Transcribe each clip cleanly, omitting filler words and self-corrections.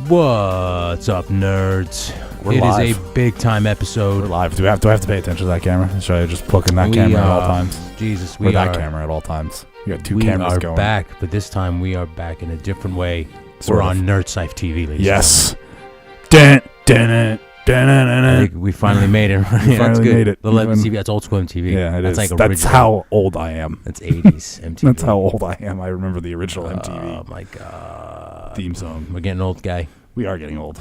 What's up, nerds? We're live. Is a big time episode. We're live. Do I have to pay attention to that camera? Should I just plug in that camera at all times? Jesus, or that camera at all times. You got two cameras going. We are back, but this time we are back in a different way. We're on Cyph TV, ladies. Yes. I think we finally made it. We finally made it. The MTV, that's old school MTV. Yeah, that's is. Like that's how old I am. That's 80s MTV. That's how old I am. I remember the original MTV. Oh my god. Theme song. We're getting old, guy. We are getting old.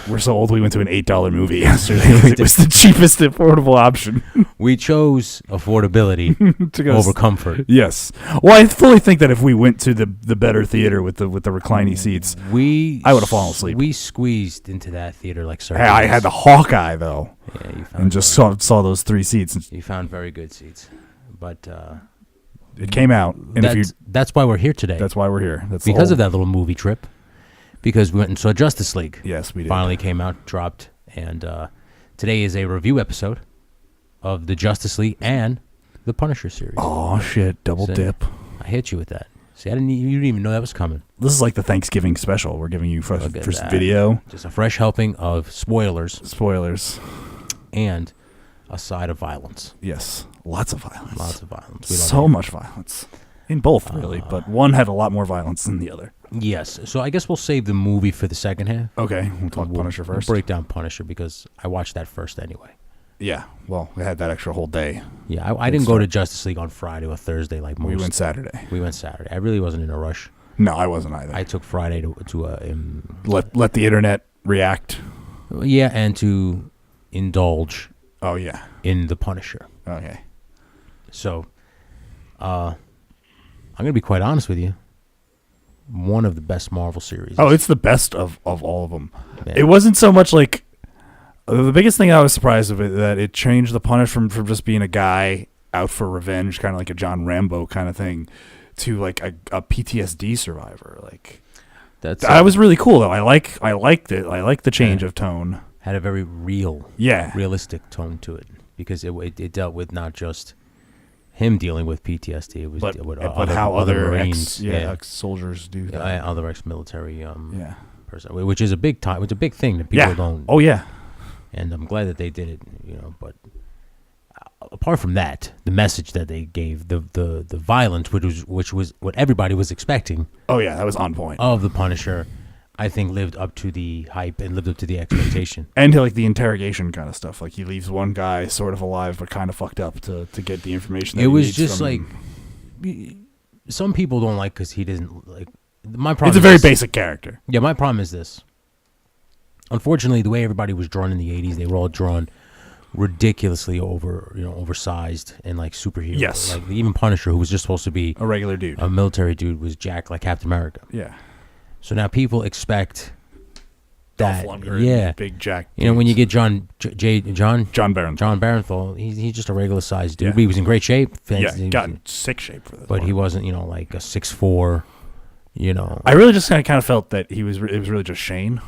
We're so old we went to an $8 movie yesterday. It was the cheapest affordable option. We chose affordability over comfort. Yes. Well, I fully think that if we went to the better theater with the reclining seats, I would have fallen asleep. We squeezed into that theater like circles. Hey, I had the Hawkeye though. Yeah, you found and just saw those three seats. You found very good seats, but it came out. And that's why we're here today. That's why we're here. That's because of that little movie trip. Because we went and saw Justice League. Yes, we did. Finally came out, dropped, and today is a review episode of the Justice League and the Punisher series. Oh shit! Double dip. I hit you with that. See, you didn't even know that was coming. This is like the Thanksgiving special. We're giving you first video. Just a fresh helping of spoilers. Spoilers. And a side of violence. Yes, lots of violence. Lots of violence. So much violence. In both, really, but one had a lot more violence than the other. Yes, so I guess we'll save the movie for the second half. Okay, we'll talk Punisher first. We'll break down Punisher because I watched that first anyway. Yeah, well, we had that extra whole day. Yeah, I didn't go to Justice League on Friday or Thursday like most. We went Saturday. I really wasn't in a rush. No, I wasn't either. I took Friday to let the internet react. Yeah, and to indulge. Oh yeah, in the Punisher. Okay. So, I'm gonna be quite honest with you. One of the best Marvel series. Oh, it's the best of all of them. Man. It wasn't so much like the biggest thing I was surprised of it that it changed the Punisher from just being a guy out for revenge, kind of like a John Rambo kind of thing, to like a PTSD survivor. Like that was really cool though. I liked it. I liked the change of tone. Had a very realistic tone to it because it dealt with not just him dealing with PTSD, it was but how other Marines, ex-soldiers do that. Other ex-military person, which is a big time. It's a big thing that people don't. Oh yeah, and I'm glad that they did it. But apart from that, the message that they gave, the violence, which was what everybody was expecting. Oh yeah, that was on point. Of the Punisher, I think lived up to the hype and lived up to the expectation. And like the interrogation kind of stuff. Like he leaves one guy sort of alive but kind of fucked up to get the information that it he was needs just from like him. Some people don't like because he doesn't like my problem. It's a very basic character. Yeah, my problem is this. Unfortunately, the way everybody was drawn in the 80s, they were all drawn ridiculously oversized and like superheroes. Yes. Like even Punisher, who was just supposed to be a regular dude, a military dude, was jacked like Captain America. Yeah. So now people expect that, big jack. When you get John Barenthal. John Barenthal, he's just a regular sized dude. He was in great shape. He got in sick shape for this. But he wasn't, like a 6'4", I really just kind of felt that it was really just Shane.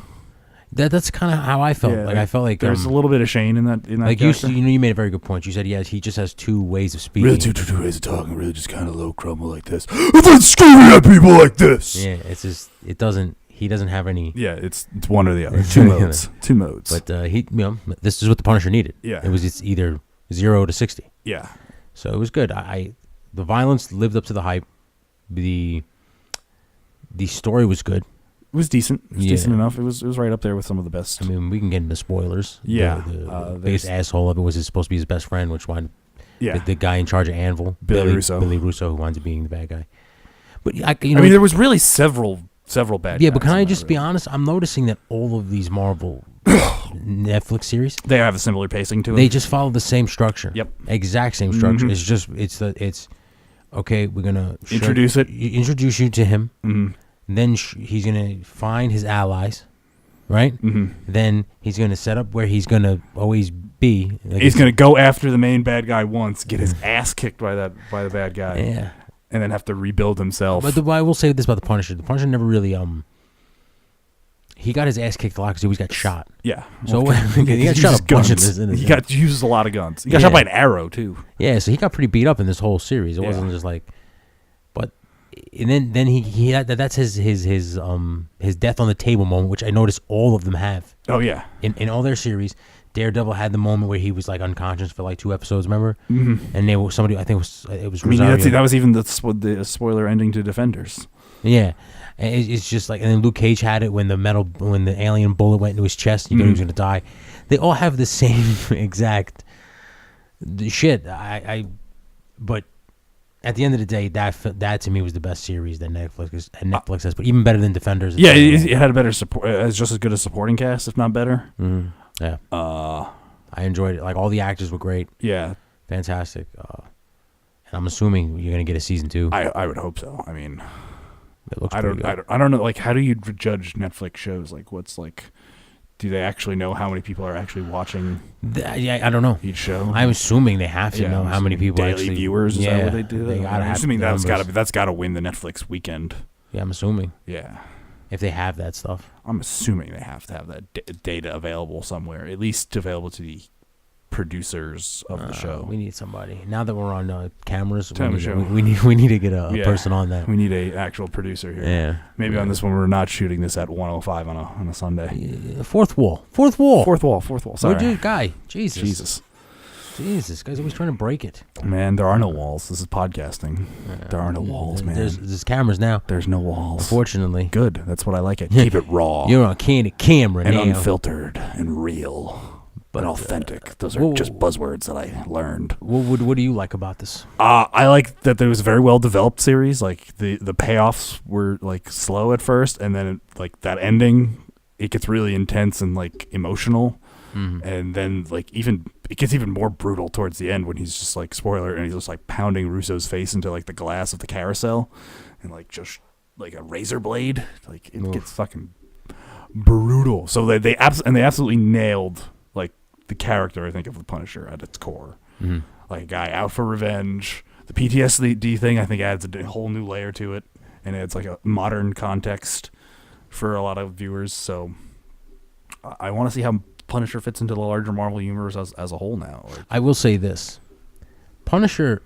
That's kind of how I felt. Yeah, I felt like there's a little bit of Shane in that. Like you made a very good point. You said he just has two ways of speaking. Really, two ways of talking. Really, just kind of low crumble like this, and then screaming at people like this. Yeah, it's just he doesn't have any. Yeah, it's one or the other. Two modes. Two modes. But this is what the Punisher needed. Yeah, it's either 0 to 60. Yeah. So it was good. The violence lived up to the hype. The story was good. It was decent. It was decent enough. It was right up there with some of the best. I mean, we can get into spoilers. Yeah. The biggest asshole of it was supposed to be his best friend, which one? Yeah. The guy in charge of Anvil, Billy Russo, who winds up being the bad guy. But there was really several bad guys. Yeah, but can I just be honest? I'm noticing that all of these Marvel Netflix series, they have a similar pacing to them. They just follow the same structure. Yep. Exact same structure. Mm-hmm. It's okay. We're gonna introduce you to him. Mm-hmm. Then he's going to find his allies, right? Mm-hmm. Then he's going to set up where he's going to always be. He's going to go after the main bad guy once, get his ass kicked by the bad guy, and then have to rebuild himself. But I will say this about the Punisher: the Punisher never really he got his ass kicked a lot because he always got shot. Yeah, so he got shot a bunch of this. He uses a lot of guns. He got shot by an arrow too. Yeah, so he got pretty beat up in this whole series. It wasn't just like, but then he had, that's his death on the table moment, which I noticed all of them have. Oh yeah. In all their series, Daredevil had the moment where he was like unconscious for like 2 episodes, remember? Mm-hmm. And they were somebody, I think it was Rosario. That was even the spoiler ending to Defenders. Yeah. And it's just like, and then Luke Cage had it when the alien bullet went into his chest, you thought he was gonna die. They all have the same exact shit. But at the end of the day, that to me was the best series that Netflix has, but even better than Defenders. Yeah, it had a better support. It's just as good a supporting cast, if not better. Mm-hmm. Yeah. I enjoyed it. Like, all the actors were great. Yeah. Fantastic. And I'm assuming you're gonna get a season 2. I would hope so. I mean, it looks I don't know. Like, how do you judge Netflix shows? Like, what's like? Do they actually know how many people are actually watching? Yeah, I don't know each show. I'm assuming they have to know how many people daily actually viewers. Is that what they do? They gotta I'm assuming that's got to win the Netflix weekend. Yeah, I'm assuming. Yeah. If they have that stuff, I'm assuming they have to have that data available somewhere, at least available to the producers of the show. We need somebody. Now that we're on cameras, we need to get a person on that. We need a actual producer here. Yeah. Maybe on this one we're not shooting this at 1:05 on a Sunday. Fourth wall. Sorry. Guy. Jesus, guy's always trying to break it. Man, there are no walls. This is podcasting. There are no walls, man. There's cameras now. There's no walls. Unfortunately. Good. That's what I like it. Keep it raw. You're on camera and now. Unfiltered and real. But authentic. Those are just buzzwords that I learned. What do you like about this? I like that there was a very well developed series. Like the payoffs were like slow at first, and then like that ending, it gets really intense and like emotional. Mm-hmm. And then like it gets even more brutal towards the end when he's just like, spoiler, and he's just like pounding Russo's face into like the glass of the carousel, and like just like a razor blade. Like it gets fucking brutal. So they absolutely nailed like the character, I think, of the Punisher at its core. Mm-hmm. Like a guy out for revenge. The PTSD thing, I think, adds a whole new layer to it, and adds like a modern context for a lot of viewers. So I want to see how Punisher fits into the larger Marvel universe as a whole now. Like, I will say this. Punisher,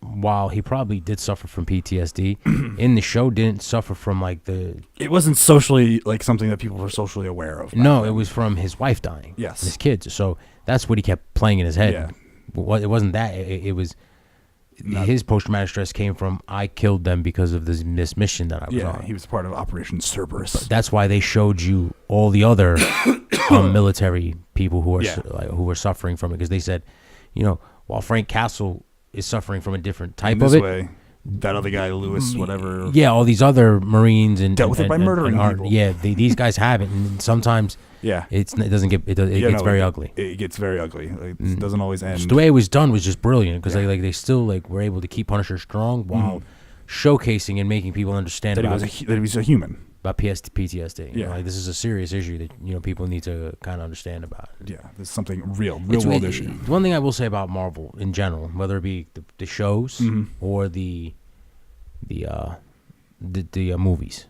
while he probably did suffer from PTSD, in the show didn't suffer from like the... It wasn't socially, like something that people were socially aware of. No, it was from his wife dying. Yes. And his kids. So that's what he kept playing in his head. Yeah. It wasn't that. It was... his post-traumatic stress came from, I killed them because of this mission that I was on. He was part of Operation Cerberus. But that's why they showed you all the other military people who were suffering from it, because they said, while Frank Castle is suffering from a different type of it. Way, that other guy, Lewis, whatever. Yeah, all these other Marines and dealt with it by murdering people. Yeah, these guys have it, and sometimes it doesn't get it gets very ugly. It gets very ugly. It doesn't always end. Just the way it was done was just brilliant, because they still were able to keep Punisher strong while showcasing and making people understand that he was a human. About PTSD. Yeah. This is a serious issue that people need to kind of understand about. Yeah, this is something real world issue. One thing I will say about Marvel in general, whether it be the shows or the movies,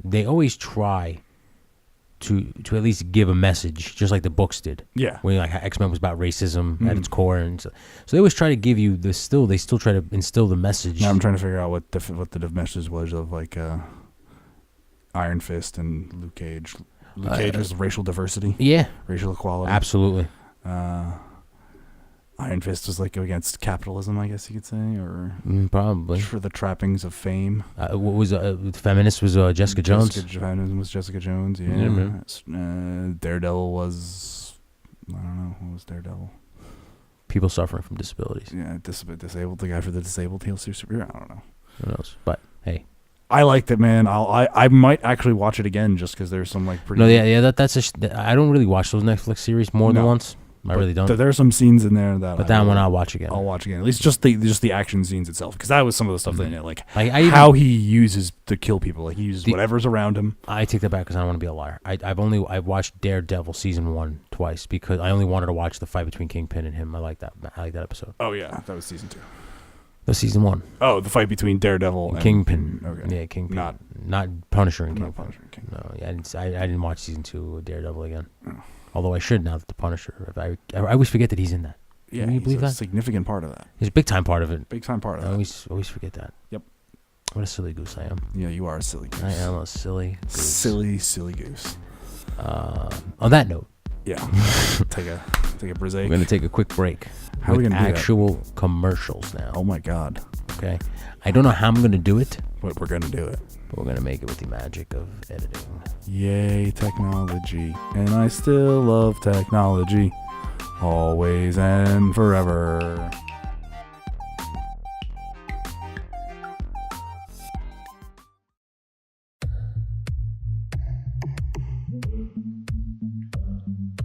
they always try to at least give a message, just like the books did. Yeah, where like X-Men was about racism at its core, and so they always try to give you the they still try to instill the message. Now I'm trying to figure out what the message was of like Iron Fist and Luke Cage. Luke Cage was racial diversity. Yeah, racial equality. Absolutely. Iron Fist was like against capitalism, I guess you could say, or probably for the trappings of fame. What was feminist was Jessica Jones. Feminism was Jessica Jones. Yeah. Daredevil was, I don't know, what was Daredevil? People suffering from disabilities. Yeah, disabled. The guy for the disabled heel superhero. I don't know. Who knows? But hey, I liked it, man. I might actually watch it again just because there's some like pretty. No, yeah. I don't really watch those Netflix series more than once. I really don't. There are some scenes in there that. But that one I'll watch again. I'll watch again. At least just the action scenes itself, because that was some of the stuff that like how he uses to kill people. Like he uses whatever's around him. I take that back because I don't want to be a liar. I've watched Daredevil season 1 twice because I only wanted to watch the fight between Kingpin and him. I like that episode. Oh yeah, that was season 2. That's season 1. Oh, the fight between Daredevil and Kingpin. Okay. Yeah, Kingpin. Not Punisher and Kingpin. Punisher and Kingpin. No, yeah, I didn't watch season 2 of Daredevil again. Oh. Although I should now that the Punisher. I always forget that he's in that. Yeah, Can you believe a that? significant part of that. He's a big time part of it. Big time part of I that. always forget that. Yep. What a silly goose I am. Yeah, you are a silly goose. I am a silly goose. Silly goose. On that note, yeah, take a break. we're going to take a quick break. How are we with going to do that? actual commercials now. Oh my God. Okay. I don't know how I'm going to do it, But we're going to do it. but we're going to make it with the magic of editing. Yay, technology. And I still love technology. Always and forever.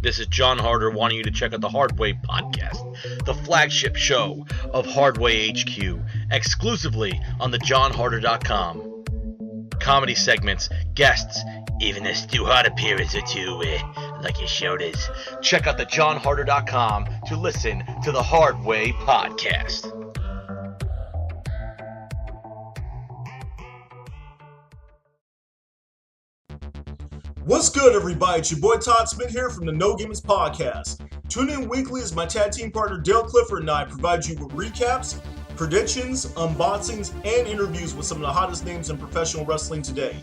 This is John Harder wanting you to check out the Hardway Podcast, the flagship show of Hardway HQ, exclusively on thejohnharder.com. Comedy segments, guests, even a Stu Hart appearance or two, like your show does. Check out thejohnharder.com to listen to the Hardway Podcast. What's good, everybody? It's your boy Todd Smith here from the No Gimmicks Podcast. Tune in weekly as my tag team partner Dale Clifford and I provide you with recaps, predictions, unboxings, and interviews with some of the hottest names in professional wrestling today.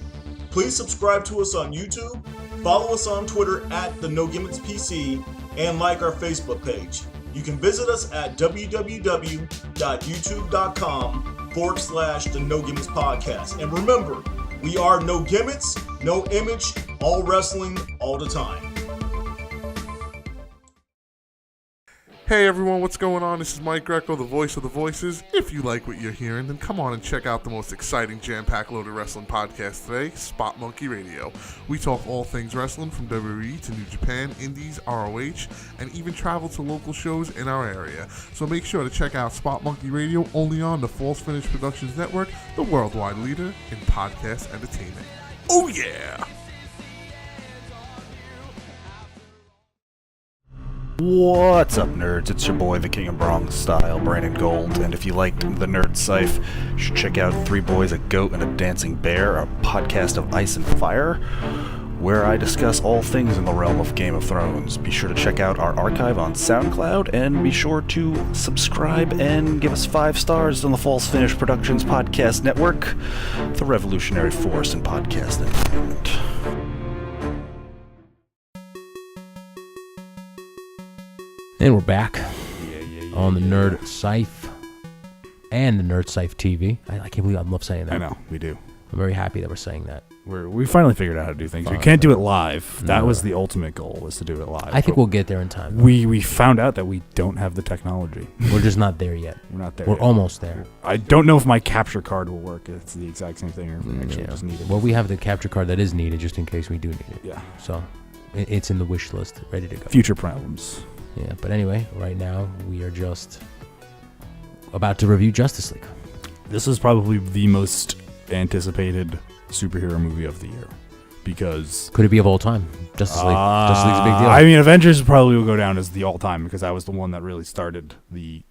Please subscribe to us on YouTube, follow us on Twitter at the No Gimmicks PC, and like our Facebook page. You can visit us at www.youtube.com/the No Gimmicks Podcast. And remember, we are no gimmicks, no image, all wrestling, all the time. Hey everyone, what's going on? This is Mike Greco, the voice of the voices. If you like what you're hearing, then come on and check out the most exciting jam-packed load of wrestling podcast today, Spot Monkey Radio. We talk all things wrestling from WWE to New Japan, Indies, ROH, and even travel to local shows in our area. So make sure to check out Spot Monkey Radio only on the False Finish Productions Network, the worldwide leader in podcast entertainment. Oh yeah! What's up, nerds? It's your boy, the King of Bronx Style, Brandon Gold, and if you liked the Nerd Cyph, you should check out Three Boys, a Goat, and a Dancing Bear, a podcast of ice and fire, where I discuss all things in the realm of Game of Thrones. Be sure to check out our archive on SoundCloud, and be sure to subscribe and give us 5 stars on the False Finish Productions Podcast Network, the revolutionary force in podcast entertainment. And we're back on the Nerd Cyph and the Nerd Cyph TV. I can't believe I love saying that. I know, we do. I'm very happy that we're saying that. We finally figured out how to do things. We can't do it live. That was the ultimate goal, was to do it live. I think we'll get there in time. We found out that we don't have the technology. We're just not there yet. We're not there We're yet. almost there. I don't know if my capture card will work. It's the exact same thing, or if we actually just need it. Well, we have the capture card that is needed just in case we do need it. Yeah. So it's in the wish list, ready to go. Future problems. Yeah, but anyway, right now we are just about to review Justice League. This is probably the most anticipated superhero movie of the year, because Could it be of all time? Justice League. Justice League's a big deal. I mean, Avengers probably will go down as the all-time, because that was the one that really started the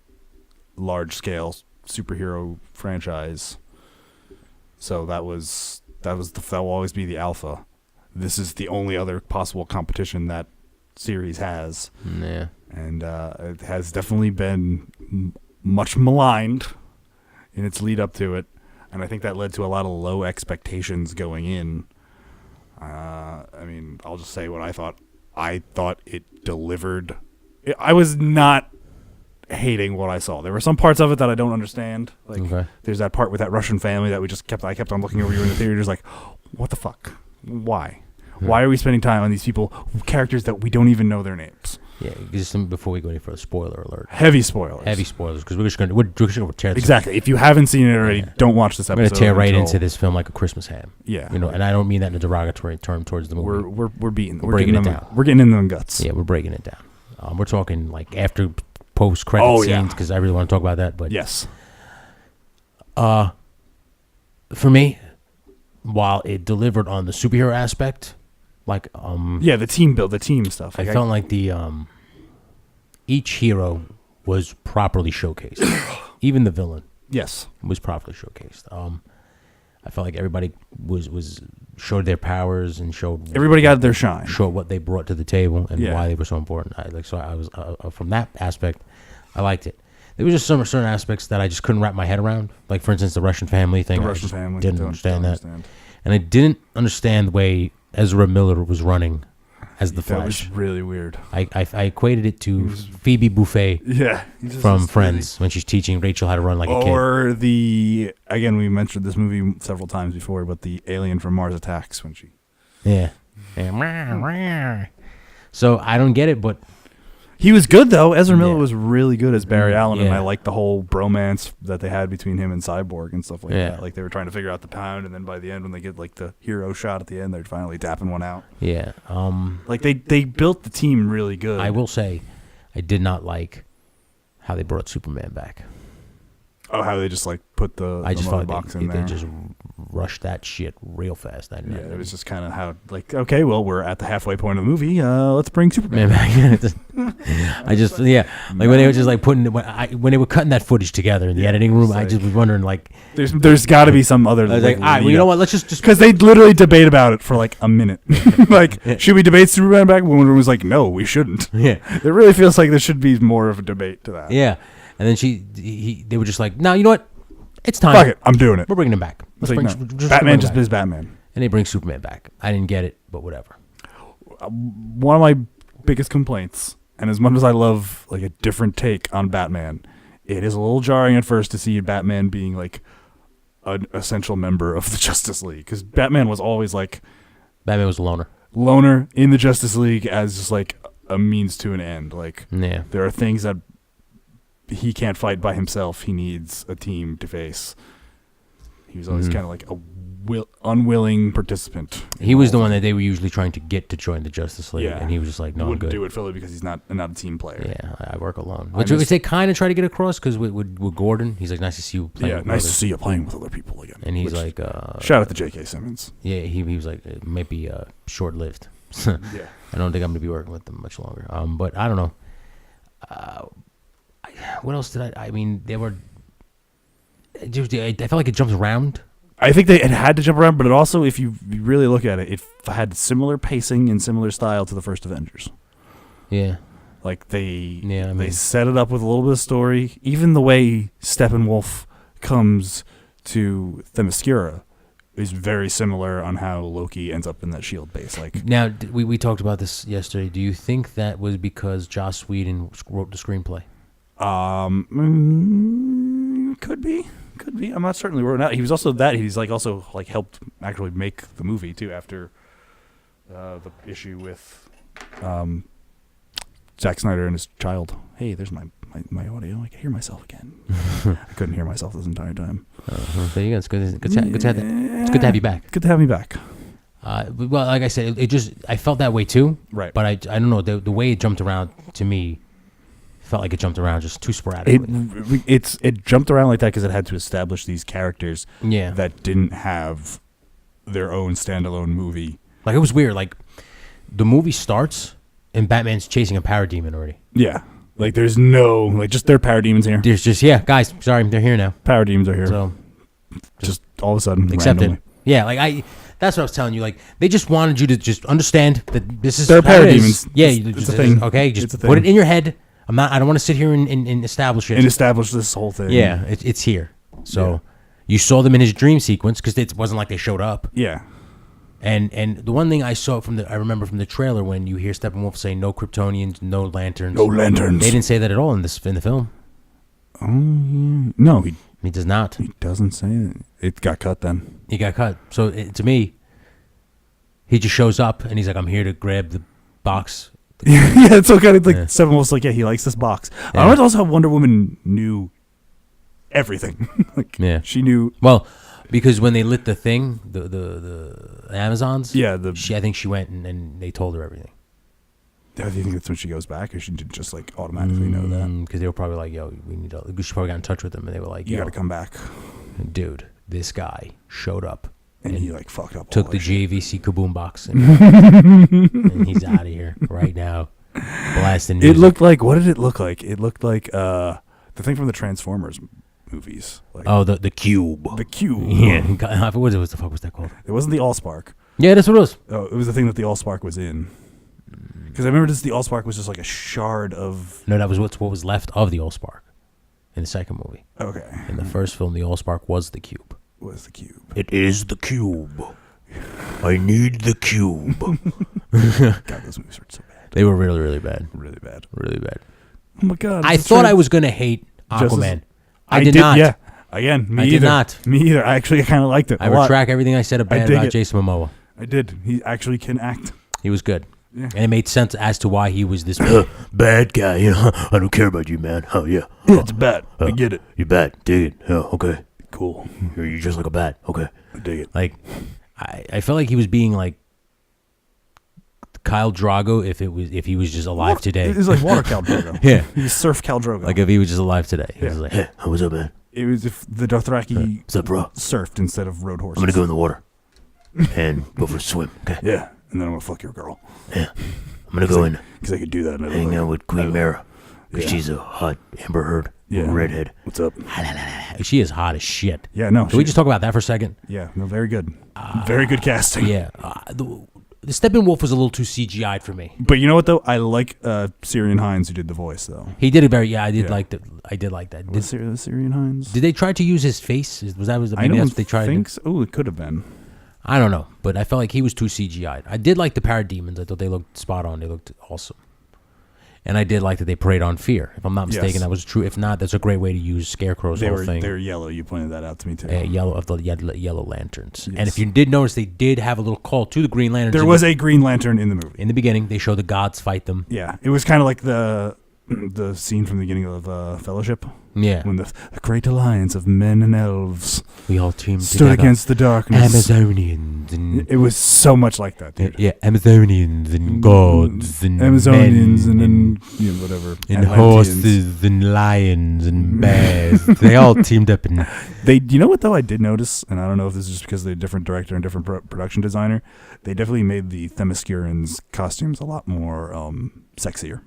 large-scale superhero franchise. So that will always be the alpha. This is the only other possible competition that series has. Yeah. And it has definitely been much maligned in its lead up to it, and I think that led to a lot of low expectations going in. I mean, I'll just say what I thought. I thought it delivered. I was not hating what I saw. There were some parts of it that I don't understand. Like, there's that part with that Russian family that I kept on looking over you in the theater, just like, what the fuck? Why? Why are we spending time on these people, characters that we don't even know their names? Yeah, just before we go any further, spoiler alert. Heavy spoilers. Heavy spoilers, because we're just going to tear this. Exactly. If you haven't seen it already, don't watch this episode. We're going to tear right into this film like a Christmas ham. Yeah. You know, and I don't mean that in a derogatory term towards the movie. We're breaking it down. We're getting in them guts. Yeah, we're breaking it down. We're talking like after post-credit scenes, because I really want to talk about that. But yes. For me, while it delivered on the superhero aspect, like the team build, the team stuff. Like I felt like the each hero was properly showcased. Even the villain, was properly showcased. I felt like everybody was showed their powers and showed everybody got their shine. Showed what they brought to the table and why they were so important. I was from that aspect, I liked it. There was just some certain aspects that I just couldn't wrap my head around. Like, for instance, the Russian family thing. The I Russian just family. didn't Don't understand that. understand. And I didn't understand the way Ezra Miller was running as the That Flash. was really weird. I equated it to Phoebe Buffay Yeah. from Friends when she's teaching Rachel how to run like a kid. Or again, we mentioned this movie several times before, but the alien from Mars Attacks when she... Yeah. So I don't get it, but He was good, though. Ezra Miller Yeah. was really good as Barry Allen, and Yeah. I liked the whole bromance that they had between him and Cyborg and stuff like Yeah. that. Like, they were trying to figure out the pound, and then by the end, when they get, like, the hero shot at the end, they're finally tapping one out. yeah. Like, they built the team really good. I will say I did not like how they brought Superman back. Oh, how they just, like, put the I just mother felt box like in they there. just rushed that shit real fast. Yeah, it was just kind of how, like, okay, well, we're at the halfway point of the movie. Let's bring Superman Man, I just like when they were just like putting when they were cutting that footage together in the editing room, I just was wondering like There's got to be some other. I was like, all right, well, you know what? Let's just because they literally debate about it for like a minute. Like, should we debate Superman back? One was like, no, we shouldn't. yeah, It really feels like there should be more of a debate to that. yeah. And then they were just like, no, you know what? It's time. Fuck it, I'm doing it. We're bringing him back. It's Let's like, bring no. just Batman bring just him back. is Batman. And they bring Superman back. I didn't get it, but whatever. One of my biggest complaints, and as much as I love like a different take on Batman, it is a little jarring at first to see Batman being like an essential member of the Justice League, because Batman was always like Batman was a loner. loner in the Justice League as just like a means to an end. Like, Yeah. there are things that he can't fight by himself. He needs a team to face. He was always kind of like a unwilling participant. He was the one that they were usually trying to get to join the Justice League, Yeah. and he was just like, "No, I'm Wouldn't good." do it fully because he's not a team player. Yeah, I work alone. I Which miss- they kind of try to get across because with Gordon, he's like, "Nice to see you playing." Yeah, with nice to others." see you playing with other people again. And he's Which- like, shout out to J.K. Simmons. "Yeah," he was like, "It might be short lived." Yeah. I don't think I'm gonna be working with them much longer. But I don't know. What else did I mean, they were. I felt like it jumps around. I think it had to jump around, but it also, if you really look at it, it had similar pacing and similar style to the first Avengers. Yeah. Like they mean- set it up with a little bit of story. Even the way Steppenwolf comes to Themyscira is very similar on how Loki ends up in that shield base. Like, Now we talked about this yesterday. Do you think that was because Joss Whedon wrote the screenplay? could be. I'm not certainly wrote out. He was also that. He's like also like helped actually make the movie too after the issue with Zack Snyder and his child. Hey, there's my audio. I can hear myself again. I couldn't hear myself this entire time. There you go. It's good. Good to have that. It's good to have you back. Good to have me back. Well, like I said, it just I felt that way too. Right. But I don't know the way it jumped around to me. Felt like it jumped around just too sporadically. It jumped around like that because it had to establish these characters Yeah. that didn't have their own standalone movie. Like it was weird. Like the movie starts and Batman's chasing a parademon already. Yeah. Like there's no like just they're parademons here. There's just guys. Sorry, they're here now. Parademons are here. So just all of a sudden accept randomly. it. Yeah, like that's what I was telling you. Like they just wanted you to just understand that this is They're how it is. parademons. Yeah, It's- you it's just, a thing. Okay, It's just a put it thing. in your head. I don't want to sit here and establish it. And establish this whole thing. Yeah, it's here. So Yeah. you saw them in his dream sequence because it wasn't like they showed up. Yeah. And the one thing I saw I remember from the trailer when you hear Steppenwolf say no Kryptonians, no lanterns. No lanterns. They didn't say that at all in the film. No, He does not. he doesn't say it. It got cut then. He got cut. So to me, he just shows up and he's like, "I'm here to grab the box." Yeah, it's so kind of like Yeah. Steppenwolf's like, yeah, he likes this box. Yeah. I want also how Wonder Woman knew everything. Like, Yeah. she knew. Well, because when they lit the thing, the Amazons. Yeah, I think she went and they told her everything. Do you think that's when she goes back, or she did just like automatically know that? Because they were probably like, "Yo, we need to." She probably got in touch with them and they were like, You "Yo, got to come back. dude, this guy showed up And he like fucked up. took all the that shit. JVC kaboom box and he's out of here right now, blasting music. It looked like, what did it look like? It looked like the thing from the Transformers movies. Like the cube. the cube. Yeah, what the fuck was that called? It wasn't the Allspark. Yeah, that's what it was. Oh, it was the thing that the Allspark was in. Because I remember the Allspark was just like a shard of. No, that was what was left of the Allspark. in the second movie. Okay. In the first film, the Allspark was the cube. Was the cube? It is the cube. I need the cube. God, those movies were so bad. They were really, really bad. Really bad. Really bad. Oh my God. I thought I was gonna hate Aquaman. I did not. Yeah. Again, me I either. did not. Me either. I actually kind of liked it. I a lot. retract everything I said bad dig about it. Jason Momoa. I did. He actually can act. He was good. Yeah. And it made sense as to why he was this bad guy. You know, I don't care about you, man. Oh, yeah. Yeah, it's bad. I get it. You're bad. Dig it. Oh, okay. Cool. You're just like a bat. Okay. I dig it. Like, I felt like he was being like Khal Drogo if he was just alive today. It was like water Khal Drogo. Yeah. He was surf Khal Drogo. Like if he was just alive today. He Yeah. was like, hey, what's up, man? It was if the Dothraki What's up, bro? surfed instead of rode horses. I'm going to go in the water and go for a swim. Okay. Yeah, and then I'm gonna fuck your girl. Yeah. I'm going to go in, Because I could do that. hang out with Queen Mara. Because Yeah. she's a hot Amber Heard. Yeah. Redhead. What's up? She is hot as shit. Yeah, no. Can we just talk about that for a second? Yeah, no, very good. Very good casting. Yeah. The Steppenwolf was a little too CGI'd for me. But you know what though? I like Syrian Hines who did the voice though. He did it very. Yeah, I did Yeah. like that. I did like that. Was Syrian Hines? Did they try to use his face? Was that I maybe don't that's what they tried? think so. Oh, it could have been. I don't know, but I felt like he was too CGI'd. I did like the parademons. I thought they looked spot on. They looked awesome. And I did like that they preyed on fear. If I'm not mistaken, Yes. that was true. If not, that's a great way to use Scarecrow's They whole were thing. yellow. You pointed that out to me too. Yellow of the yellow lanterns. And Yes. if you did notice, they did have a little call to the Green Lanterns. There was a Green Lantern in the movie. in the beginning. They show the gods fight them. Yeah, it was kind of like the scene from the beginning of Fellowship Yeah, when the great alliance of men and elves we all teamed stood together. against the darkness. Amazonians and It was so much like that, dude. yeah, Amazonians and gods and Amazonians men and you know, whatever. and Atlanteans. horses and lions and bears. They all teamed up and You know what though? I did notice, and I don't know if this is just because they're a different director and different production designer. They definitely made the Themysciran's costumes a lot more sexier.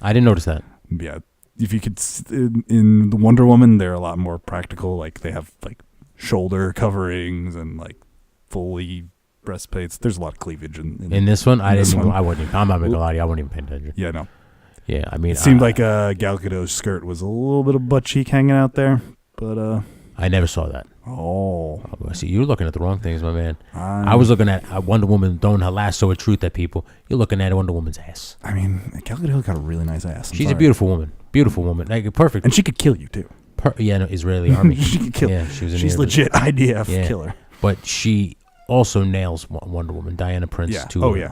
I didn't notice that. Yeah, if you could in the Wonder Woman, they're a lot more practical. Like they have like shoulder coverings and like fully breastplates. There's a lot of cleavage in In this one, I this didn't. one. I wouldn't. Even, I'm not gonna lie to you. I wouldn't even pay attention. Yeah, no. Yeah, I mean, It seemed like Gal Gadot's skirt was a little bit of butt cheek hanging out there, but I never saw that. oh, See, you're looking at the wrong things, my man. I was looking at Wonder Woman throwing her lasso of truth at people. You're looking at Wonder Woman's ass. I mean, Gal Gadot got a really nice ass. I'm She's a sorry. beautiful woman. Beautiful woman. Like perfect. and she could kill you too. Yeah, no, Israeli army. She could kill. Yeah, she was in She's the legit IDF Yeah. killer. But she also nails Wonder Woman, Diana Prince. Yeah. To Oh, yeah.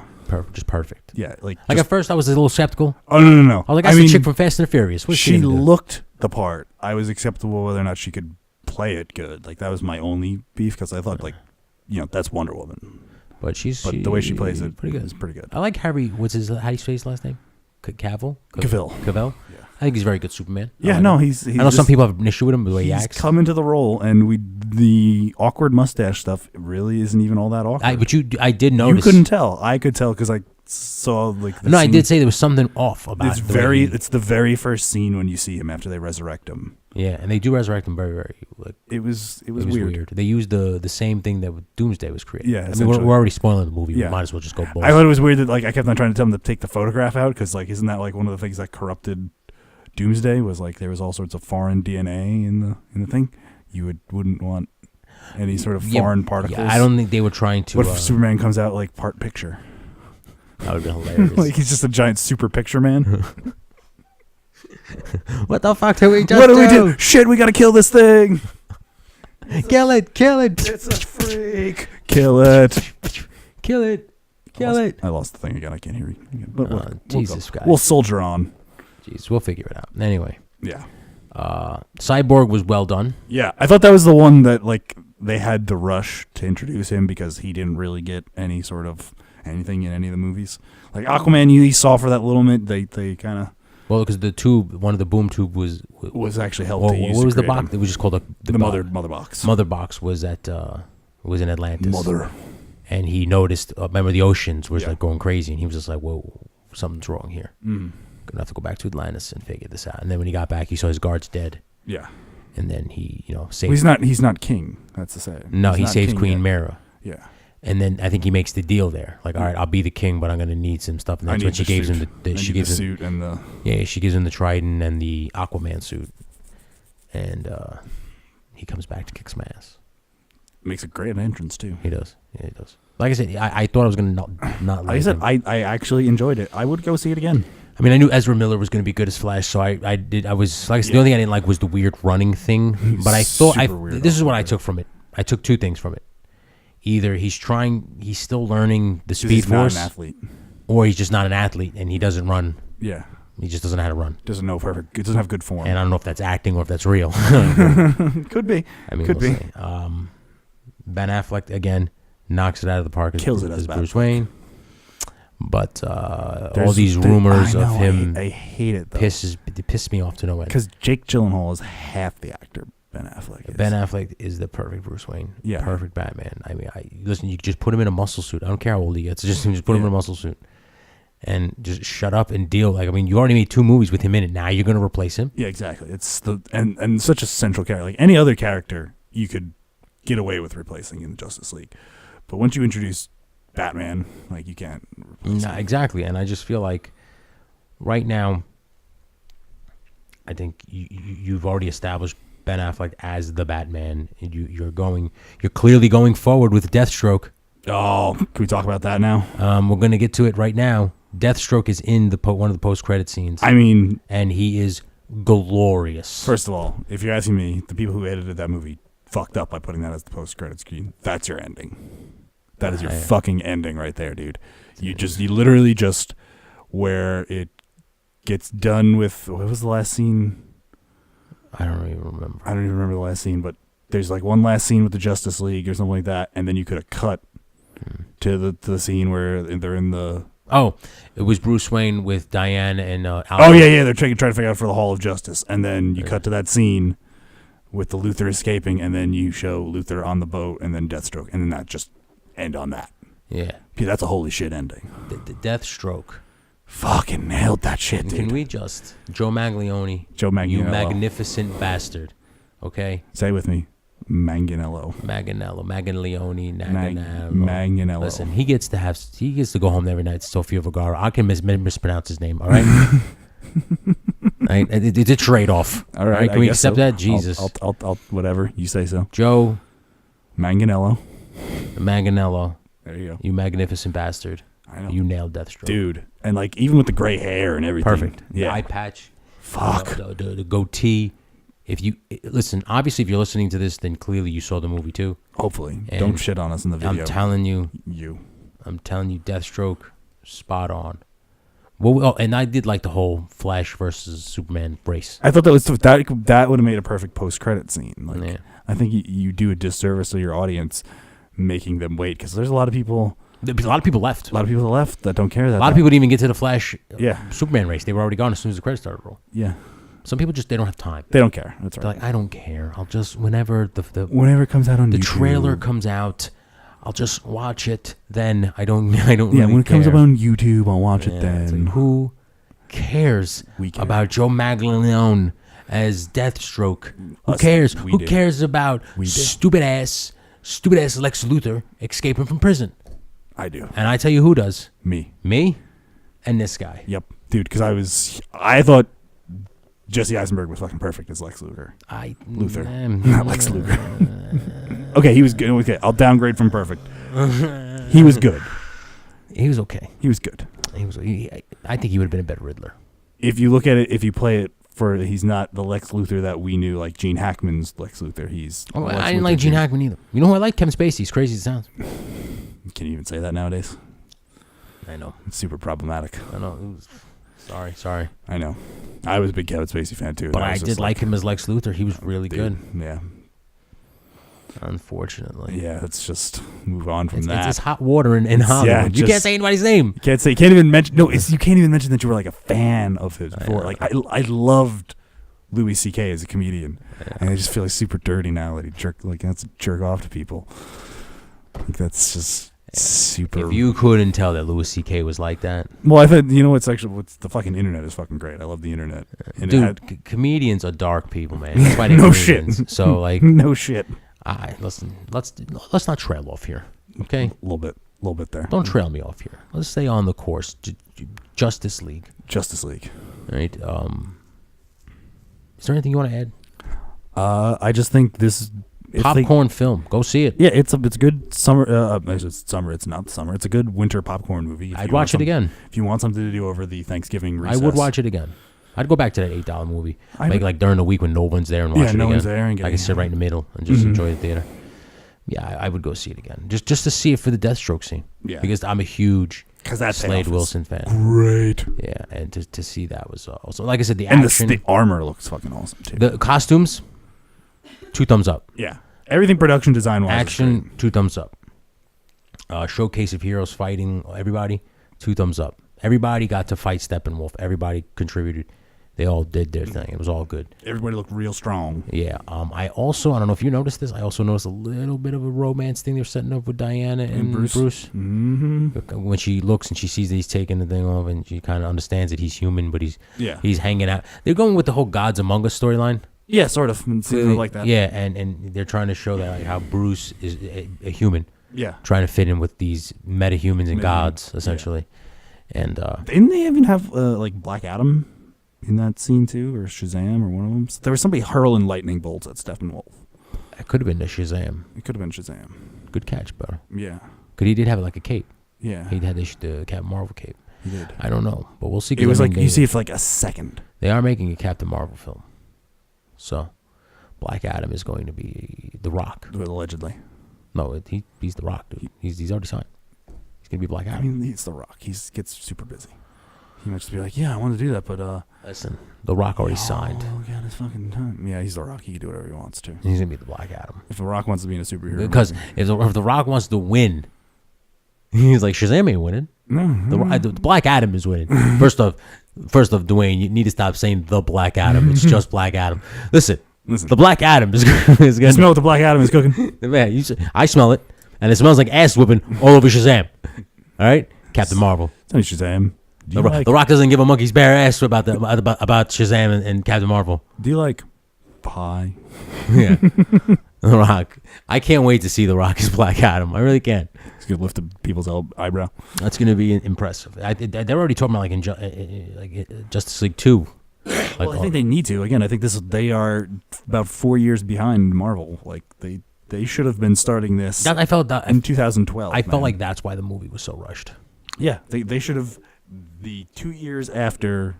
just perfect. Yeah, like Like at first, I was a little skeptical. oh no. I was like, that's the chick from Fast and the Furious. What's she gonna do? looked the part. I was acceptable whether or not she could play it good. Like that was my only beef because I thought like, you know, that's Wonder Woman. But But the way she plays it pretty good. is pretty good. I like Harry. What's his? How do you say his last name? Cavill. Cavill. Cavill. Yeah. I think he's a very good Superman. Yeah, like no, him. he's I know some just- people have an issue with him the way he he's acts. come into the role, and the awkward mustache stuff really isn't even all that awkward. But I did you notice. couldn't tell. I could tell because I saw like. The No, I scene. did say there was something off about. It's the way very. he- It's the very first scene when you see him after they resurrect him. yeah, and they do resurrect him very, very. Like, It was it was weird. They used the same thing that Doomsday was creating. Yeah, I mean, essentially. we're already spoiling the movie. Yeah. We might as well just go. Balls. I thought it was weird that like I kept on trying to tell him to take the photograph out because like isn't that like one of the things that corrupted Doomsday was like there was all sorts of foreign DNA in the thing. You wouldn't want any sort of foreign particles. Yeah, I don't think they were trying to. What if Superman comes out like part picture? That would be hilarious. Like he's just a giant super picture man. What the fuck did we just What do we do? Shit, we gotta kill this thing. Kill it! Kill it! It's a freak. Kill it. Kill it! Kill it! I lost the thing again. I can't hear you. But Jesus Christ. We'll soldier on. Jeez, we'll figure it out. Anyway, Yeah. Cyborg was well done. Yeah, I thought that was the one that like they had to rush to introduce him because he didn't really get any sort of anything in any of the movies. Like Aquaman, you saw for that little bit. They kind of Well, because the tube, one of the boom tube was actually helped. Well, to use what to was the create box? him. It was just called the mother box. box. Mother box was at was in Atlantis. Mother. And he noticed. Remember, the oceans was Yeah. like going crazy, and he was just like, "Whoa, something's wrong here. Mm. Gonna have to go back to Atlantis and figure this out." And then when he got back, he saw his guards dead, Yeah. and then he, saved. Well, he's not king. That's the say. No, He's he not saves king Queen yet. Mara. Yeah. And then I think he makes the deal there, like, all right, I'll be the king, but I'm gonna need some stuff. And that's when she gives him I she need gives the him suit and the. she gives him the trident and the Aquaman suit. and he comes back to kick some ass. Makes a great entrance too. He does. Yeah, he does. Like I said, I thought I was gonna not like I said him. I actually enjoyed it. I would go see it again. I mean, I knew Ezra Miller was going to be good as Flash, so I was like, the only thing I didn't like was the weird running thing. But I thought this is what I took from it. I took two things from it. Either he's still learning the Speed Force, not an athlete, or he's just not an athlete and he doesn't run. Yeah, he just doesn't know how to run. Doesn't have good form. And I don't know if that's acting or if that's real. Could be. I mean, Could be. See. Ben Affleck again knocks it out of the park. Kills it as as Bruce Wayne. But all these rumors of him, I hate it though. Piss me off to no end. Because Jake Gyllenhaal is half the actor Ben Affleck is. Ben Affleck is the perfect Bruce Wayne. Yeah. Perfect Batman. I mean, listen, you just put him in a muscle suit. I don't care how old he gets. Just put him in a muscle suit. And just shut up and deal. Like, I mean, you already made 2 movies with him in it. Now you're going to replace him? Yeah, exactly. It's and such a central character. Like any other character, you could get away with replacing in the Justice League. But once you introduce Batman, like you can't replace him. Exactly. And I just feel like right now, I think you've already established Ben Affleck as the Batman. And you're clearly going forward with Deathstroke. Oh, can we talk about that now? We're going to get to it right now. Deathstroke is in one of the post-credit scenes. I mean, and he is glorious. First of all, if you're asking me, the people who edited that movie fucked up by putting that as the post-credit scene. That's your ending. That is your fucking ending right there, dude. You literally just where it gets done with. What was the last scene? I don't even remember. I don't even remember the last scene, but there's like one last scene with the Justice League or something like that, and then you could have cut to the scene where they're in the. Oh, it was Bruce Wayne with Diane and Alfred. Oh yeah, they're trying to figure out for the Hall of Justice, and then you cut to that scene with the Luthor escaping, and then you show Luthor on the boat, and then Deathstroke, and then that just end on that. Yeah, that's a holy shit ending. The Deathstroke. Fucking nailed that shit, dude. Can we just Joe Maglione, you magnificent bastard? Okay, say with me. Manganiello. Listen, he gets to go home every night. Sofia Vergara. I can mispronounce his name. All right. It's a trade-off. All right. Can we accept that? Jesus. I'll whatever you say so. Joe Manganiello. There you go. You magnificent bastard. I know. You nailed Deathstroke, dude. And like even with the gray hair and everything. Perfect. Yeah. The eye patch. Fuck. The goatee. If you listen, obviously, if you're listening to this, then clearly you saw the movie too. Hopefully, and don't shit on us in the video. I'm telling you, Deathstroke, spot on. Well, and I did like the whole Flash versus Superman race. I thought that would have made a perfect post-credit scene. Like, yeah. I think you do a disservice to your audience, making them wait because there's a lot of people. A lot of people left. A lot of people left that don't care. A lot of people didn't even get to the Flash, Superman race. They were already gone as soon as the credits started to roll. Yeah. Some people they don't have time. They don't care. That's right. They're like, I don't care. I'll just whenever it comes out on the YouTube. trailer comes out, I'll just watch it. Then I don't. Yeah, really when it comes up on YouTube, I'll watch it then. Like, who cares about Joe Maglione as Deathstroke? Who cares? Who cares about stupid ass Lex Luthor escaping from prison? I do. And I tell you who does. Me, and this guy. Yep, dude. Because I thought Jesse Eisenberg was fucking perfect as Lex Luthor. Not Lex Luthor. Okay, he was good. Okay, I'll downgrade from perfect. He was good. He was okay. He was good. I think he would have been a better Riddler. If you look at it, if you play it for, he's not the Lex Luthor that we knew, like Gene Hackman's Lex Luthor. I didn't like Gene Hackman either. You know who I like? Kevin Spacey. As crazy as it sounds. Can you even say that nowadays? I know. It's super problematic. I know. Sorry. I know. I was a big Kevin Spacey fan too. But I did like him as Lex Luthor. He was really good. Yeah. Unfortunately. Yeah, let's just move on from that. It's hot water in Hollywood. You can't say anybody's name. You can't even mention. No, you can't even mention that you were like a fan of his before. Like I loved Louis C.K. as a comedian, and I just feel like super dirty now that he that's jerk off to people. Like that's just super. If you couldn't tell that Louis C.K. was like that. Well, I thought what's the fucking internet is fucking great. I love the internet. And dude, comedians are dark people, man. That's why they're no comedians. Shit. So like no shit. Listen, let's not trail off here, okay? A little bit there. Don't trail me off here. Let's stay on the course. Justice League. Right. Is there anything you want to add? I just think this Popcorn film. Go see it. Yeah, it's good summer. It's summer. It's not summer. It's a good winter popcorn movie. I'd watch it again. If you want something to do over the Thanksgiving recess. I would watch it again. I'd go back to that $8 movie. I Make would- like during the week when no one's there and watch it no again. one's there and get I it. can sit right in the middle and just enjoy the theater. Yeah, I would go see it again. Just to see it for the Deathstroke scene. Yeah. Because I'm a huge Because that Slade payoff is Wilson fan. Great. Yeah, and to see that was also, like I said, the And action. the armor looks fucking awesome too. The costumes, 2 thumbs up. Yeah. Everything production design wise. Action, 2 thumbs up. Showcase of heroes fighting everybody, 2 thumbs up. Everybody got to fight Steppenwolf. Everybody contributed. They all did their thing. It was all good. Everybody looked real strong. Yeah. I don't know if you noticed this. I also noticed a little bit of a romance thing they're setting up with Diana and Bruce. Mm-hmm. When she looks and she sees that he's taking the thing off, and she kind of understands that he's human, but he's hanging out. They're going with the whole Gods Among Us storyline. Yeah, sort of. It seems like that. Yeah, and they're trying to show that like, how Bruce is a human. Yeah. Trying to fit in with these meta-humans and gods, essentially. Yeah. And didn't they even have like Black Adam in that scene too, or Shazam, or one of them? So there was somebody hurling lightning bolts at Steppenwolf. it could have been the Shazam. It could have been Shazam. Good catch, bro. Yeah. Because he did have like a cape. Yeah. He had the Captain Marvel cape. He did. I don't know, but we'll see. It was like you see it for like a second. They are making a Captain Marvel film, so Black Adam is going to be The Rock. Allegedly. No, he's The Rock, dude. He's already signed. He's gonna be Black Adam. I mean, he's The Rock. He gets super busy. He might just be like, yeah, I want to do that, but Listen, The Rock already signed. Oh, God, his fucking time. Yeah, he's The Rock. He can do whatever he wants to. He's gonna be the Black Adam. If The Rock wants to be in a superhero Because movie. if The Rock wants to win, he's like Shazam ain't winning. No. The Black Adam is winning. First off, Dwayne, you need to stop saying the Black Adam. It's just Black Adam. Listen. The Black Adam is You gonna smell what the Black Adam is cooking? man. I smell it, and it smells like ass whipping all over Shazam. All right, Captain Marvel. Tell me, Shazam. The Rock doesn't give a monkey's bare ass about Shazam and Captain Marvel. Do you like pie? Yeah, The Rock. I can't wait to see The Rock as Black Adam. I really can't. He's gonna lift people's eyebrow. That's gonna be impressive. They're already talking about like Justice League 2. Well, I think they need to. Again, I think they are about 4 years behind Marvel. Like they should have been starting this. I felt that in 2012. I felt like that's why the movie was so rushed. Yeah, they should have. The 2 years after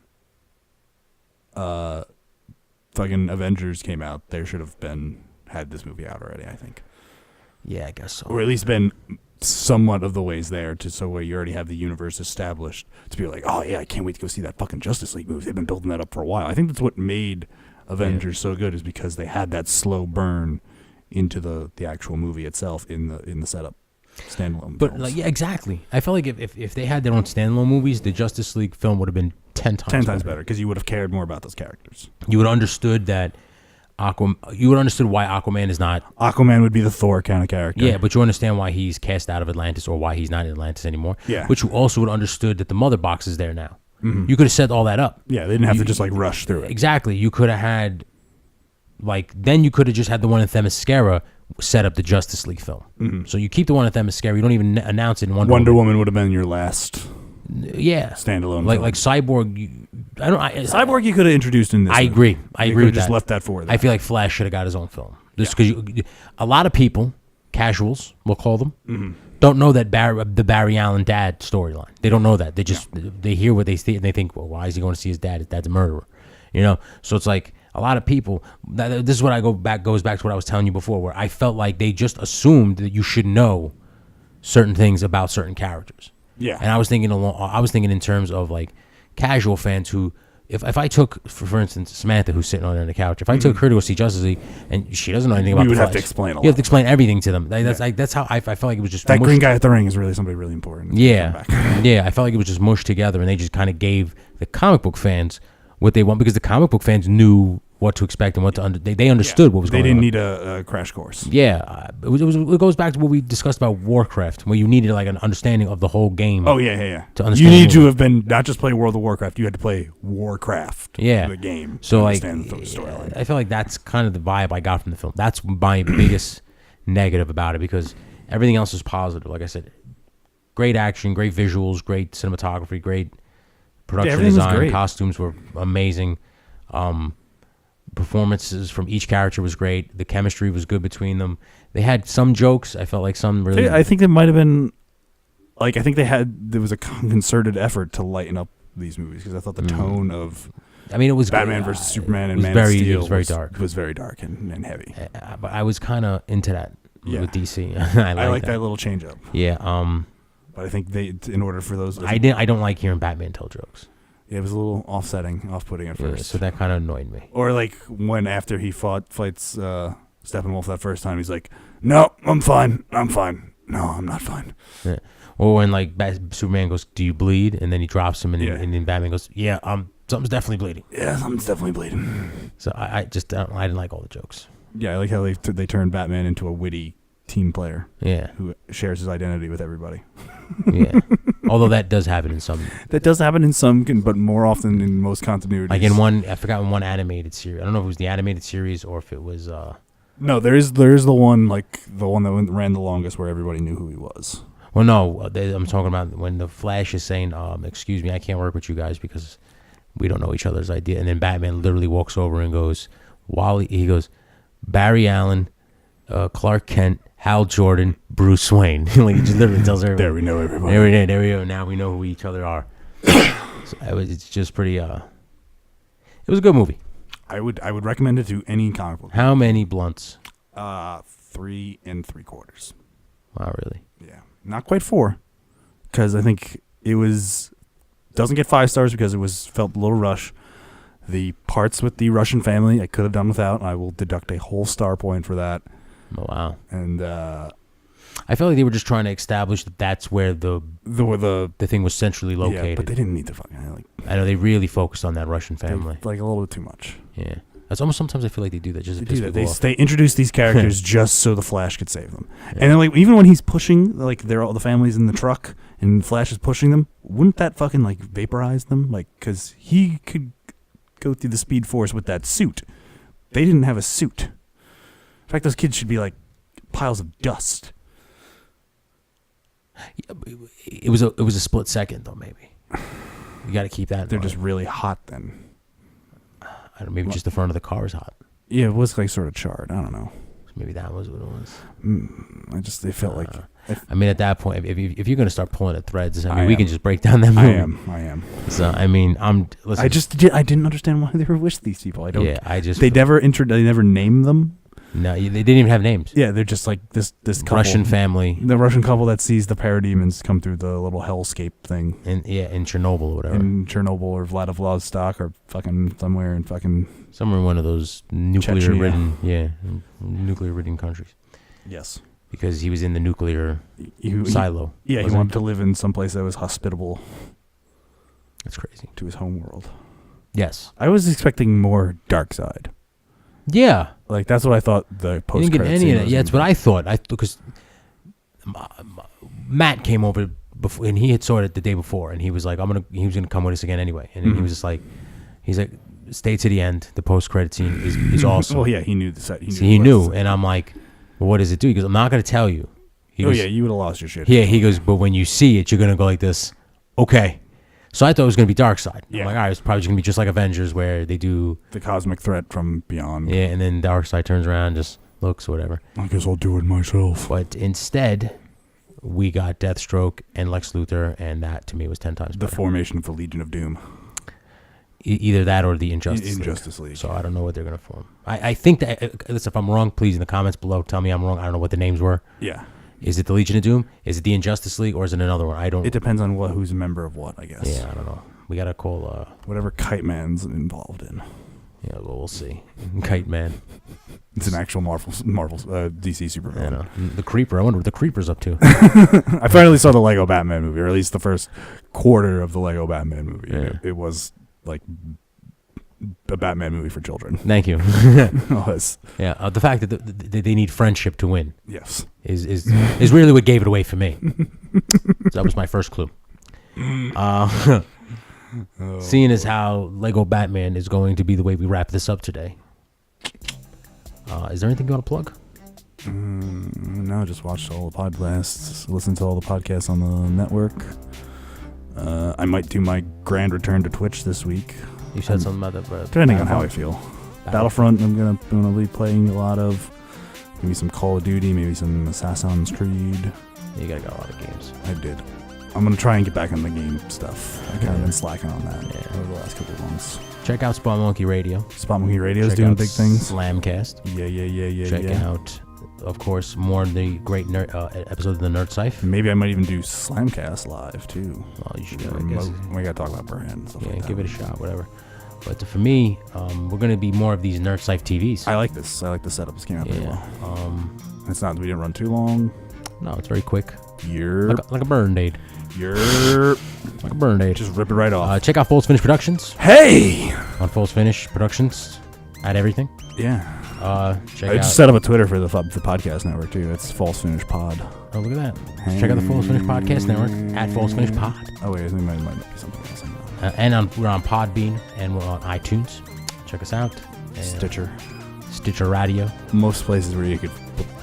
fucking Avengers came out, they should have had this movie out already, I think. Yeah, I guess so. Or at least been somewhat of the ways there so where you already have the universe established to be like, oh yeah, I can't wait to go see that fucking Justice League movie. They've been building that up for a while. I think that's what made Avengers so good, is because they had that slow burn into the actual movie itself in the setup. Standalone But films. like, yeah, exactly. I felt like if they had their own standalone movies, the Justice League film would have been 10 times better, because you would have cared more about those characters. You would have understood that you would have understood why Aquaman is not. Aquaman would be the Thor kind of character. Yeah, but you understand why he's cast out of Atlantis, or why he's not in Atlantis anymore. Yeah. But you also would have understood that the mother box is there now. Mm-hmm. You could have set all that up. Yeah, they didn't have to just like rush through it. Exactly. You could have had, then you could have just had the one in Themyscira set up the Justice League film. Mm-hmm. So you keep the one in Themyscira. You don't even announce it in Wonder Woman would have been your last. Yeah, standalone. Like Cyborg. Cyborg you could have introduced in this. I agree. I agree with just that. left that for. I feel like Flash should have got his own film. Just because a lot of people, casuals, we'll call them, don't know that the Barry Allen dad storyline. They don't know that. They just they hear what they see and they think, well, why is he going to see his dad? His dad's a murderer, So it's like a lot of people. This is what goes back to what I was telling you before, where I felt like they just assumed that you should know certain things about certain characters. Yeah, and I was thinking in terms of like casual fans who, if I took, for instance, Samantha, who's sitting on the couch, if I took her to go see Justice League and she doesn't know anything about, you would the have to Flash, explain a lot. You have to explain everything to them. That's how I felt like it was just that green guy at the ring is really somebody really important. Yeah, yeah. I felt like it was just mushed together, and they just kind of gave the comic book fans what they want, because the comic book fans knew what to expect and what to they understood what was going on. They didn't need a crash course. Yeah, it goes back to what we discussed about Warcraft, where you needed like an understanding of the whole game. Oh yeah. To understand, you need to have been not just play World of Warcraft. You had to play Warcraft. Yeah, the game. So like, the storyline. I feel like that's kind of the vibe I got from the film. That's my biggest negative about it, because everything else is positive. Like I said, great action, great visuals, great cinematography, great production design. Costumes were amazing. performances from each character was great. The chemistry was good between them. They had some jokes. I felt like some really. I think it might have been, like, I think there was a concerted effort to lighten up these movies because I thought the tone of. I mean, it was Batman good. versus Superman and was Man very, of Steel it was very dark. It was very dark and heavy. But I was kind of into that with DC. I like that little change up. Yeah. But I think in order for those, I don't like hearing Batman tell jokes. Yeah, it was a little off-putting at first. So that kind of annoyed me. Or like when after he fights Steppenwolf that first time, he's like, "No, I'm fine. No, I'm not fine." Yeah. Or when like Superman goes, "Do you bleed?" and then he drops him, and then Batman goes, "Yeah, something's definitely bleeding." Yeah, something's definitely bleeding. So I just I didn't like all the jokes. Yeah, I like how they turned Batman into a witty team player. Yeah, who shares his identity with everybody. Yeah, although that does happen in some. That does happen in some, but more often in most continuities. Like in one, I forgot in one animated series. I don't know if it was the animated series or if it was. No, there is the one that ran the longest where everybody knew who he was. Well, no, I'm talking about when the Flash is saying, "Excuse me, I can't work with you guys because we don't know each other's idea." And then Batman literally walks over and goes, he goes, Barry Allen, Clark Kent, Hal Jordan, Bruce Wayne. Like he just literally tells everybody. There we know everybody. There we go. Now we know who each other are. So it's just pretty. It was a good movie. I would recommend it to any comic book. How many blunts? 3 3/4. Wow, really? Yeah, not quite 4, because I think it doesn't get 5 stars because it felt a little rush. The parts with the Russian family I could have done without, and I will deduct a whole star point for that. Oh, wow. And I felt like they were just trying to establish that that's where the thing was centrally located. Yeah, but they didn't need to fucking I know they really focused on that Russian family. Like a little bit too much. Yeah. That's almost sometimes I feel like they do that just to piss people off. They introduce these characters just so the Flash could save them. Yeah. And then, like, even when he's pushing, like, all the family's in the truck and Flash is pushing them, wouldn't that fucking, like, vaporize them? Like, because he could go through the Speed Force with that suit. They didn't have a suit. In fact, those kids should be like piles of dust. It was a split second though. Maybe you got to keep that. They're just really hot then. I don't know. Maybe just the front of the car is hot. Yeah, it was like sort of charred. I don't know. Maybe that was what it was. They felt like. I mean, at that point, if you're gonna start pulling at threads, I mean, we can just break down that movie. I am. So I mean, listen, I didn't understand why they were with these people. I don't. Yeah, They never named them. No, they didn't even have names. Yeah, they're just like this couple, Russian family. The Russian couple that sees the parademons come through the little hellscape thing. In Chernobyl or whatever. In Chernobyl or Vladivostok or fucking somewhere in fucking. Somewhere in one of those nuclear-ridden countries. Yes. Because he was in the nuclear silo. He wanted to live in some place that was hospitable. That's crazy. To his home world. Yes. I was expecting more dark side. Yeah. Like, that's what I thought the post-credits. You didn't get any of that. Yeah, that's what I thought. Because Matt came over before, and he had saw it the day before, and he was like, he was gonna come with us again anyway. And then he was just like, stay to the end. The post-credit scene is awesome. Well, yeah, he knew the set. He knew, and I'm like, well, what does it do? He goes, I'm not going to tell you. You would have lost your shit. Yeah, he goes, but when you see it, you're going to go like this. Okay. So I thought it was going to be Dark Side. Yeah. I'm like, all right, it's probably going to be just like Avengers where they do... the cosmic threat from beyond. Yeah, and then Dark Side turns around, just looks, whatever. I guess I'll do it myself. But instead, we got Deathstroke and Lex Luthor, and that, to me, was 10 times better. The formation of the Legion of Doom. Either that or the Injustice League. So I don't know what they're going to form. I think that, if I'm wrong, please in the comments below tell me I'm wrong. I don't know what the names were. Yeah. Is it the Legion of Doom? Is it the Injustice League? Or is it another one? I don't. It depends on who's a member of what, I guess. Yeah, I don't know. We got to call... whatever Kite Man's involved in. Yeah, well, we'll see. Kite Man. It's an actual Marvel DC Superman. I know. The Creeper. I wonder what the Creeper's up to. I finally saw the Lego Batman movie, or at least the first quarter of the Lego Batman movie. Yeah. It was like a Batman movie for children. Thank you. It was. Yeah, the fact that they need friendship to win. Yes. Is really what gave it away for me. So that was my first clue. Seeing as how Lego Batman is going to be the way we wrap this up today. Is there anything you want to plug? No, just watch all the podcasts, listen to all the podcasts on the network. I might do my grand return to Twitch this week. You said something about that, but depending on how I feel. Battlefront. I'm gonna be playing a lot of. Maybe some Call of Duty. Maybe some Assassin's Creed. You got a lot of games. I did. I'm gonna try and get back on the game stuff. I kind of been slacking on that over the last couple of months. Check out Spot Monkey Radio. Spot Monkey Radio is doing big things. Slamcast. Yeah. Check out, of course, more of the great episodes of the Nerd Cyph. Maybe I might even do Slamcast live too. Well, you should. We gotta talk about brand and stuff like that. Give it a shot, whatever. But for me, we're gonna be more of these Nerd Cyph TVs. I like this. I like the setup. This came out pretty well. It's not. We didn't run too long. No, it's very quick. Like a burn-aid. Like a burn-aid. Just rip it right off. Check out False Finish Productions. Hey! On False Finish Productions. At everything. Yeah. I just set up a Twitter for the podcast network too. It's False Finish Pod. Oh, look at that. Check out the False Finish Podcast Network at False Finish Pod. Oh wait, it might be something else. And we're on Podbean and we're on iTunes. Check us out. Stitcher Radio. Most places where you could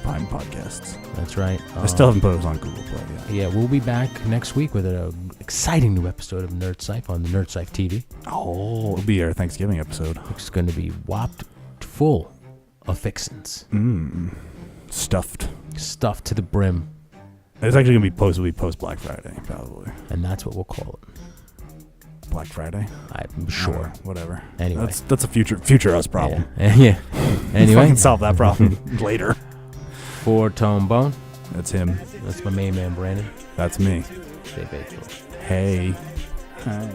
find podcasts. That's right. I still haven't put us on Google Play yet. Yeah, we'll be back next week with an exciting new episode of Nerd Cyph on the Nerd Cyph TV. Oh, it'll be our Thanksgiving episode. It's going to be whopped full of fixins. Stuffed to the brim. It's actually going to be post Black Friday, probably. And that's what we'll call it. Black Friday? I'm sure. Whatever. Anyway. That's a future us problem. Yeah. Anyway. We can solve that problem later. For Tone Bone. That's him. That's my main man, Brandon. That's me. Stay faithful. Hey. Hi.